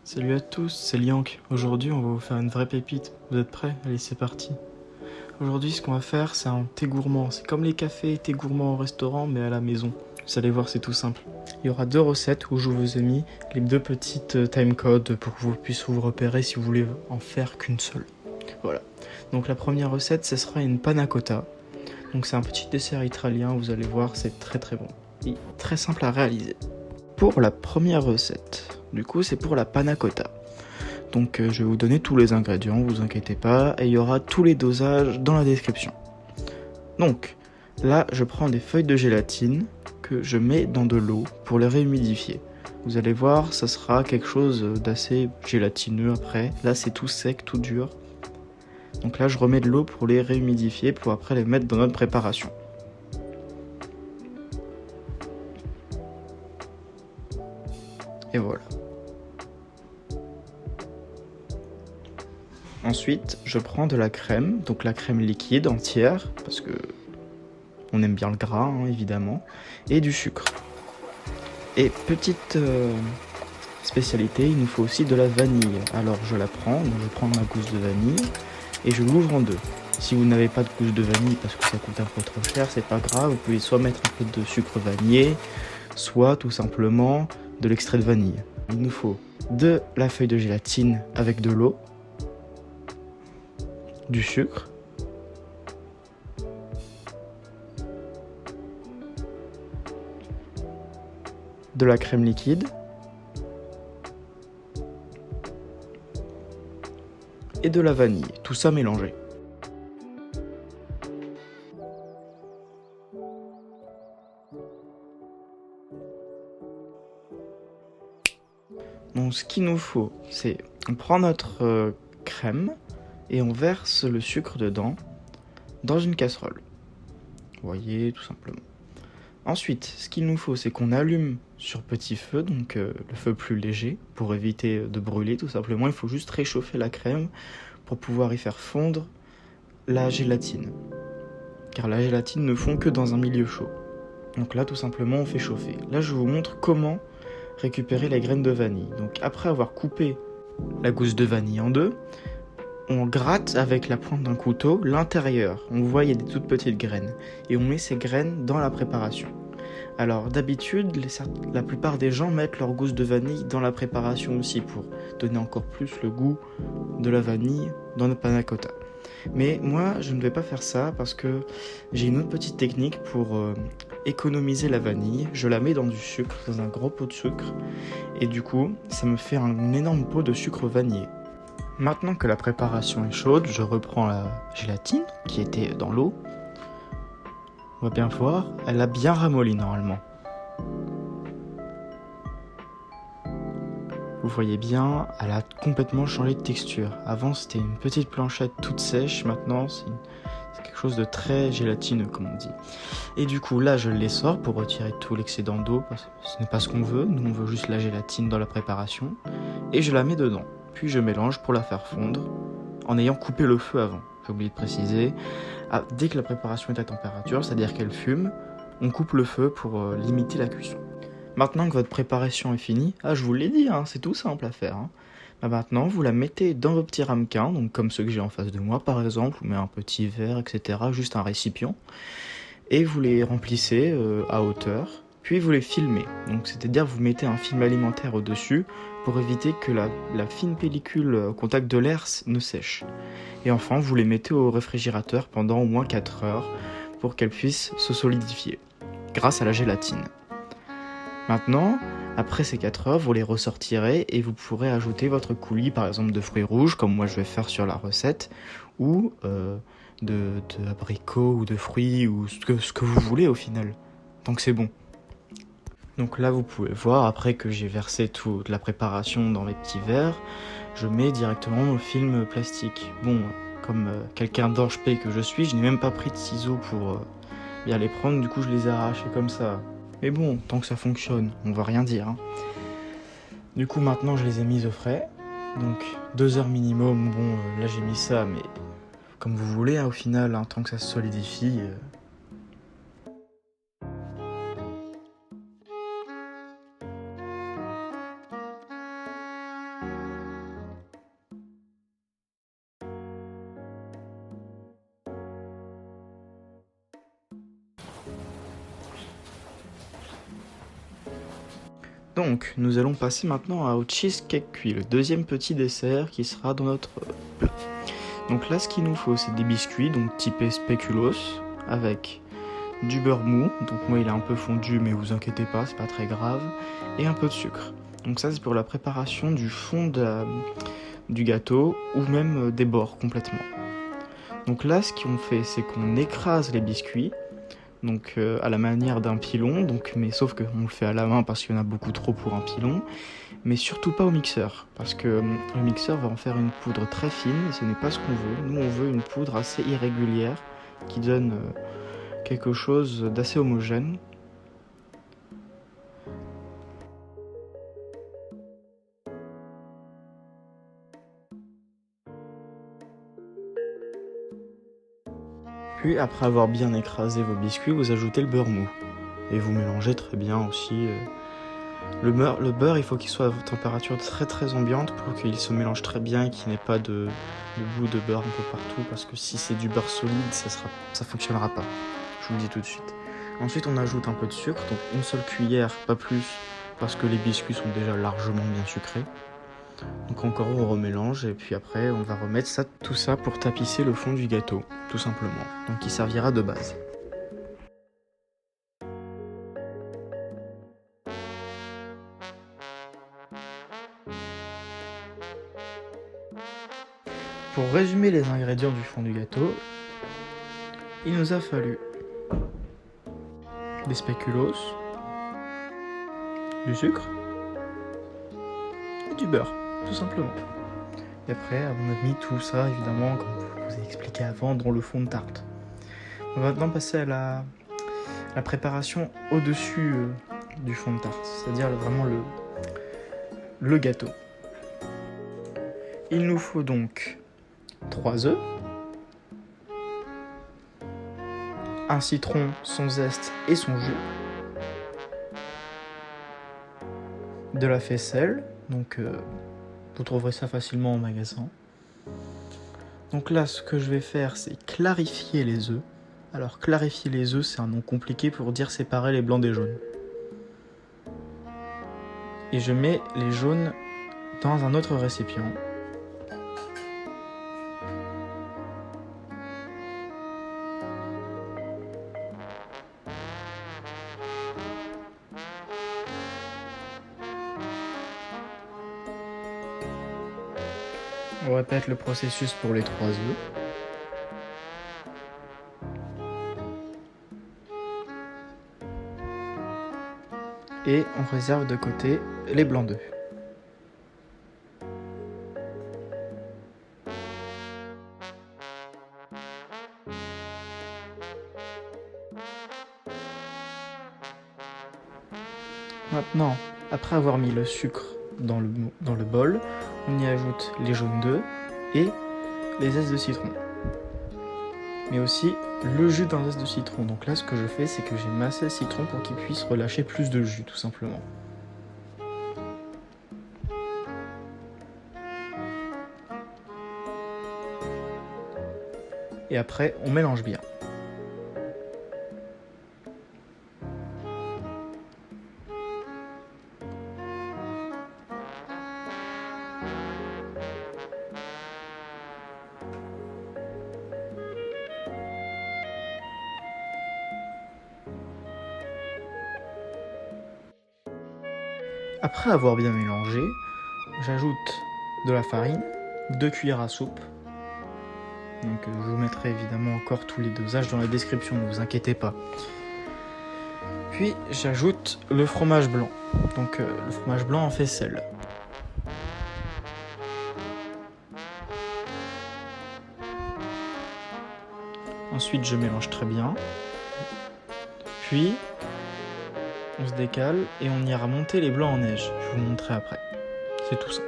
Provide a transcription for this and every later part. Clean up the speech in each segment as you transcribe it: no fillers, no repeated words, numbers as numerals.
Salut à tous, c'est Liank. Aujourd'hui, on va vous faire une vraie pépite. Vous êtes prêts? Allez, c'est parti. Aujourd'hui, ce qu'on va faire, c'est un thé gourmand. C'est comme les cafés et thé gourmands au restaurant, mais à la maison. Vous allez voir, c'est tout simple. Il y aura deux recettes où je vous ai mis les deux petites timecodes pour que vous puissiez vous repérer si vous voulez en faire qu'une seule. Voilà. Donc la première recette, ce sera une panna cotta. Donc c'est un petit dessert italien, vous allez voir, c'est très très bon. Et très simple à réaliser. Pour la première recette, du coup, c'est pour la panna cotta. Donc je vais vous donner tous les ingrédients, vous inquiétez pas, et il y aura tous les dosages dans la description. Donc là, je prends des feuilles de gélatine que je mets dans de l'eau pour les réhumidifier. Vous allez voir, ça sera quelque chose d'assez gélatineux après. Là, c'est tout sec, tout dur. Donc là, je remets de l'eau pour les réhumidifier, pour après les mettre dans notre préparation. Et voilà. Ensuite, je prends de la crème, donc la crème liquide entière, parce que on aime bien le gras, hein, évidemment, et du sucre. Et petite spécialité, il nous faut aussi de la vanille. Alors je la prends, donc je prends ma gousse de vanille et je l'ouvre en deux. Si vous n'avez pas de gousse de vanille parce que ça coûte un peu trop cher, c'est pas grave, vous pouvez soit mettre un peu de sucre vanillé, soit tout simplement de l'extrait de vanille. Il nous faut de la feuille de gélatine avec de l'eau, du sucre, de la crème liquide et de la vanille, tout ça mélangé. Donc ce qu'il nous faut, c'est on prend notre crème et on verse le sucre dedans dans une casserole. Vous voyez, tout simplement. Ensuite, ce qu'il nous faut, c'est qu'on allume sur petit feu, donc le feu plus léger, pour éviter de brûler tout simplement. Il faut juste réchauffer la crème pour pouvoir y faire fondre la gélatine. Car la gélatine ne fond que dans un milieu chaud. Donc là, tout simplement, on fait chauffer. Là, je vous montre comment récupérer les graines de vanille. Donc après avoir coupé la gousse de vanille en deux, on gratte avec la pointe d'un couteau l'intérieur. On voit, il y a des toutes petites graines. Et on met ces graines dans la préparation. Alors d'habitude, la plupart des gens mettent leur gousse de vanille dans la préparation aussi pour donner encore plus le goût de la vanille dans notre panna cotta. Mais moi, je ne vais pas faire ça parce que j'ai une autre petite technique pour économiser la vanille. Je la mets dans du sucre, dans un gros pot de sucre. Et du coup, ça me fait un énorme pot de sucre vanillé. Maintenant que la préparation est chaude, je reprends la gélatine qui était dans l'eau. On va bien voir, elle a bien ramolli normalement. Vous voyez bien, elle a complètement changé de texture. Avant c'était une petite planchette toute sèche, maintenant c'est quelque chose de très gélatineux comme on dit. Et du coup là je les sors pour retirer tout l'excédent d'eau, parce que ce n'est pas ce qu'on veut, nous on veut juste la gélatine dans la préparation. Et je la mets dedans, puis je mélange pour la faire fondre, en ayant coupé le feu avant, j'ai oublié de préciser. Dès que la préparation est à température, c'est-à-dire qu'elle fume, on coupe le feu pour limiter la cuisson. Maintenant que votre préparation est finie, je vous l'ai dit, hein, c'est tout simple à faire. Maintenant, vous la mettez dans vos petits ramequins, donc comme ceux que j'ai en face de moi par exemple, ou mais un petit verre, etc., juste un récipient, et vous les remplissez à hauteur, puis vous les filmez. Donc c'est-à-dire vous mettez un film alimentaire au-dessus pour éviter que la fine pellicule au contact de l'air ne sèche. Et enfin, vous les mettez au réfrigérateur pendant au moins 4 heures pour qu'elles puissent se solidifier grâce à la gélatine. Maintenant, après ces 4 heures, vous les ressortirez et vous pourrez ajouter votre coulis, par exemple de fruits rouges, comme moi je vais faire sur la recette, ou d'abricots ou de fruits, ou ce que vous voulez au final. Donc c'est bon. Donc là, vous pouvez voir, après que j'ai versé toute la préparation dans mes petits verres, je mets directement au film plastique. Bon, comme quelqu'un d'HP que je suis, je n'ai même pas pris de ciseaux pour bien les prendre, du coup je les ai arrachés comme ça. Mais bon, tant que ça fonctionne, on va rien dire. Du coup maintenant je les ai mis au frais, donc 2 heures minimum, bon là j'ai mis ça, mais comme vous voulez au final, tant que ça se solidifie. Donc, nous allons passer maintenant au cheesecake cuit, le deuxième petit dessert qui sera dans notre plat. Donc là, ce qu'il nous faut, c'est des biscuits, donc typés spéculoos, avec du beurre mou, donc moi il est un peu fondu, mais vous inquiétez pas, c'est pas très grave, et un peu de sucre. Donc ça, c'est pour la préparation du fond du gâteau, ou même des bords complètement. Donc là, ce qu'on fait, c'est qu'on écrase les biscuits, donc à la manière d'un pilon, donc, mais sauf qu'on le fait à la main parce qu'il y en a beaucoup trop pour un pilon, mais surtout pas au mixeur, parce que le mixeur va en faire une poudre très fine, et ce n'est pas ce qu'on veut. Nous, on veut une poudre assez irrégulière, qui donne quelque chose d'assez homogène. Puis, après avoir bien écrasé vos biscuits, vous ajoutez le beurre mou. Et vous mélangez très bien aussi. Le beurre, il faut qu'il soit à température très très ambiante pour qu'il se mélange très bien et qu'il n'y ait pas de bout de beurre un peu partout, parce que si c'est du beurre solide, ça fonctionnera pas. Je vous le dis tout de suite. Ensuite, on ajoute un peu de sucre, donc une seule cuillère, pas plus, parce que les biscuits sont déjà largement bien sucrés. Donc encore on remélange et puis après on va remettre tout ça pour tapisser le fond du gâteau, tout simplement. Donc il servira de base. Pour résumer les ingrédients du fond du gâteau, il nous a fallu des spéculoos, du sucre et du beurre, tout simplement. Et après, on a mis tout ça, évidemment, comme je vous ai expliqué avant, dans le fond de tarte. On va maintenant passer à la préparation au-dessus du fond de tarte, c'est-à-dire vraiment le gâteau. Il nous faut donc 3 œufs, un citron, son zeste et son jus, de la faisselle, donc vous trouverez ça facilement en magasin. Donc là, ce que je vais faire, c'est clarifier les œufs. Alors clarifier les œufs, c'est un nom compliqué pour dire séparer les blancs des jaunes. Et je mets les jaunes dans un autre récipient. On répète le processus pour les 3 œufs. Et on réserve de côté les blancs d'œufs. Maintenant, après avoir mis le sucre dans le bol, on y ajoute les jaunes d'œufs et les zestes de citron. Mais aussi le jus d'un zeste de citron. Donc là, ce que je fais, c'est que j'ai massé le citron pour qu'il puisse relâcher plus de jus, tout simplement. Et après, on mélange bien. Après avoir bien mélangé, j'ajoute de la farine, 2 cuillères à soupe. Donc je vous mettrai évidemment encore tous les dosages dans la description, ne vous inquiétez pas. Puis j'ajoute le fromage blanc, donc le fromage blanc en faisselle. Ensuite je mélange très bien. Puis on se décale et on ira monter les blancs en neige. Je vous le montrerai après. C'est tout simple.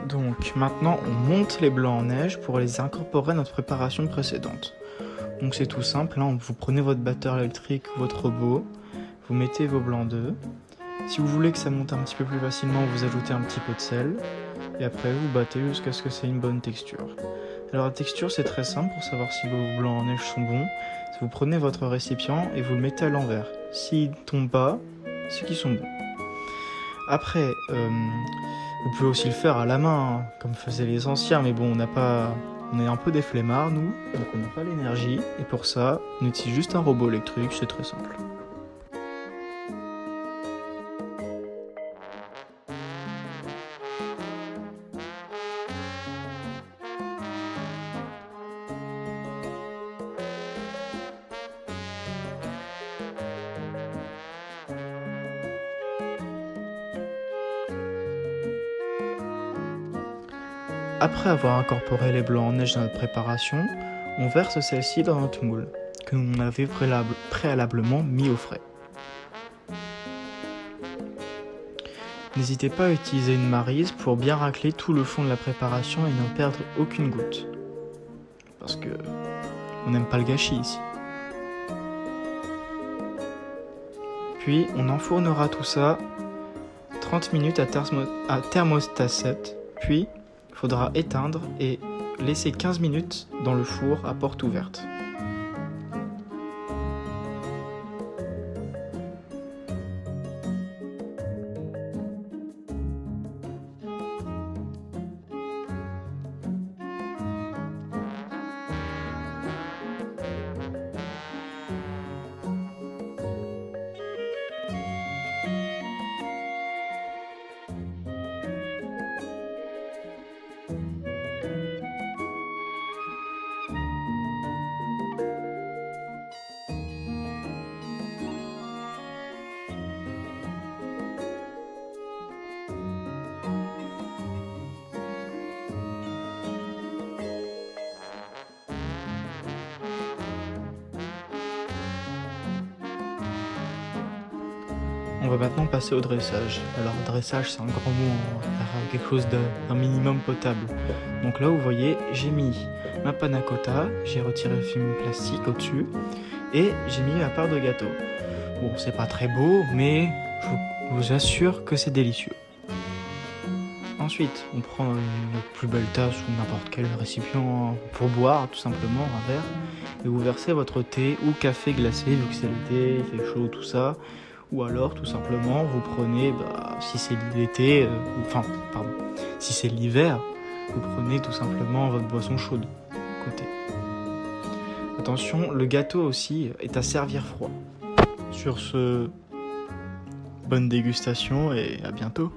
Donc maintenant on monte les blancs en neige pour les incorporer à notre préparation précédente. Donc c'est tout simple, hein. Vous prenez votre batteur électrique, votre robot, vous mettez vos blancs d'œufs. Si vous voulez que ça monte un petit peu plus facilement, vous ajoutez un petit peu de sel. Et après vous battez jusqu'à ce que c'est une bonne texture. Alors la texture c'est très simple pour savoir si vos blancs en neige sont bons. Vous prenez votre récipient et vous le mettez à l'envers. S'ils ne tombent pas, c'est qu'ils sont bons. Après, vous pouvez aussi le faire à la main, hein, comme faisaient les anciens, mais bon, on est un peu des flemmards, nous, donc on n'a pas l'énergie, et pour ça, on utilise juste un robot électrique, c'est très simple. Après avoir incorporé les blancs en neige dans notre préparation, on verse celle-ci dans notre moule, que l'on avait préalablement mis au frais. N'hésitez pas à utiliser une maryse pour bien racler tout le fond de la préparation et n'en perdre aucune goutte. Parce que on n'aime pas le gâchis ici. Puis on enfournera tout ça 30 minutes à thermostat 7, puis il faudra éteindre et laisser 15 minutes dans le four à porte ouverte. On va maintenant passer au dressage. Alors dressage c'est un grand mot, on va faire quelque chose d'un minimum potable. Donc là vous voyez, j'ai mis ma panna cotta, j'ai retiré le film plastique au-dessus et j'ai mis ma part de gâteau. Bon, c'est pas très beau, mais je vous assure que c'est délicieux. Ensuite, on prend une plus belle tasse ou n'importe quel récipient pour boire, tout simplement, un verre, et vous versez votre thé ou café glacé, vu que c'est l'été, il fait chaud, tout ça. Ou alors, tout simplement, vous prenez, si c'est l'été, si c'est l'hiver, vous prenez tout simplement votre boisson chaude, à côté. Attention, le gâteau aussi est à servir froid. Sur ce, bonne dégustation et à bientôt.